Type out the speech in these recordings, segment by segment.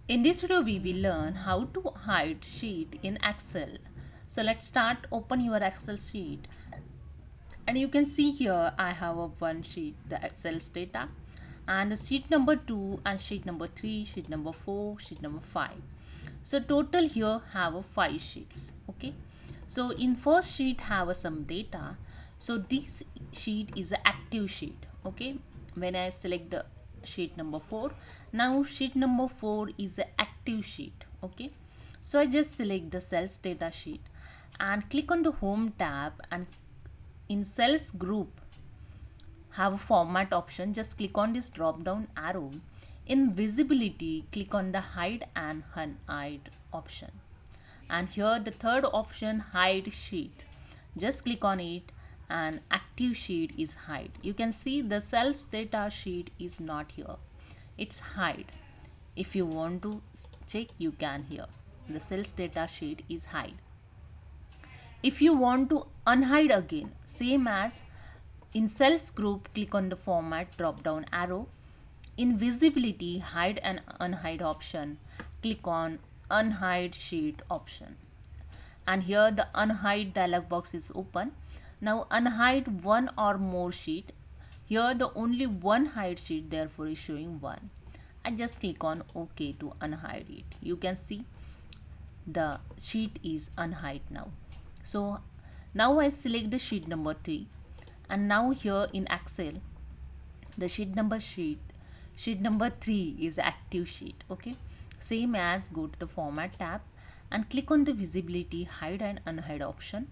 In this video, we will learn how to hide sheet in Excel. So let's start. Open your Excel sheet, and you can see here I have a one sheet, the Excel's data, and the sheet number 2 and sheet number 3, sheet number 4, sheet number 5. So total here have a 5 sheets. Okay. So in first sheet have a some data. So this sheet is an active sheet. Okay. When I select the sheet number 4, now sheet number 4 is an active sheet. Okay. So I just select the cells data sheet and click on the home tab, and in cells group have a format option. Just click on this drop down arrow. In visibility, click on the hide and unhide option, and here the third option, hide sheet, just click on it, and active sheet is hide. You can see the cells data sheet is not here, it's hide. If you want to check, you can here, the cells data sheet is hide. If you want to unhide again, same as in cells group, click on the format drop down arrow. In visibility, hide and unhide option, click on unhide sheet option. And here the unhide dialog box is open. Now unhide one or more sheet. Here the only one hide sheet, therefore is showing one. And just click on OK to unhide it. You can see the sheet is unhide now. So now I select the sheet number 3, and now here in Excel the sheet number 3 is active sheet. Okay, same as go to the format tab and click on the visibility, hide and unhide option,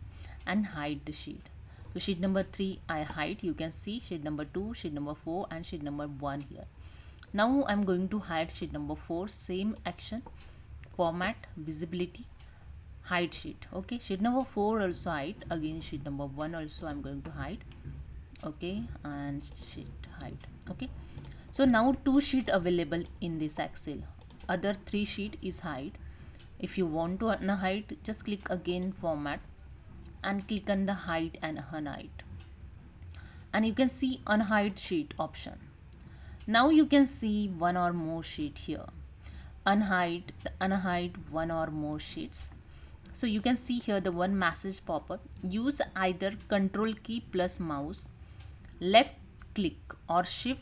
and hide the sheet. So sheet number 3 I hide. You can see sheet number 2, sheet number 4 and sheet number 1 here. Now I'm going to hide sheet number 4. Same action, format, visibility, hide sheet. Okay, sheet number 4 also hide. Again sheet number 1 also I'm going to hide. Okay, and sheet hide. Okay, so now 2 sheet available in this Excel, other 3 sheet is hide. If you want to unhide, just click again format and click on the hide and unhide, and you can see unhide sheet option. Now you can see one or more sheet here, unhide one or more sheets. So you can see here the one message pop up, use either control key plus mouse, left click, or shift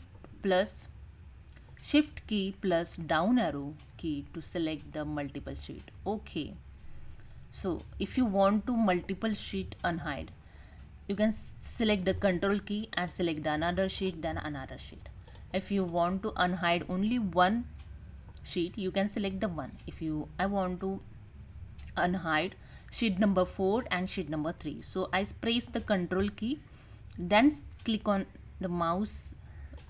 key plus down arrow key to select the multiple sheet. Okay, so if you want to multiple sheet unhide, you can select the control key and select the another sheet, then another sheet. If you want to unhide only one sheet, you can select the one. If I want to unhide sheet number 4 and sheet number 3, so I press the control key, then click on the mouse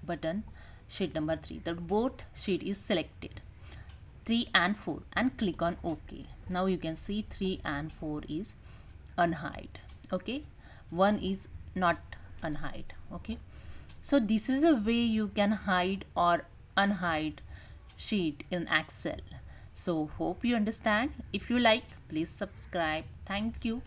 button, sheet number 3, the both sheet is selected, 3 and 4, and click on OK. Now you can see 3 and 4 is unhide. Okay, 1 is not unhide. Okay, so this is a way you can hide or unhide sheet in Excel. So hope you understand. If you like, please subscribe. Thank you.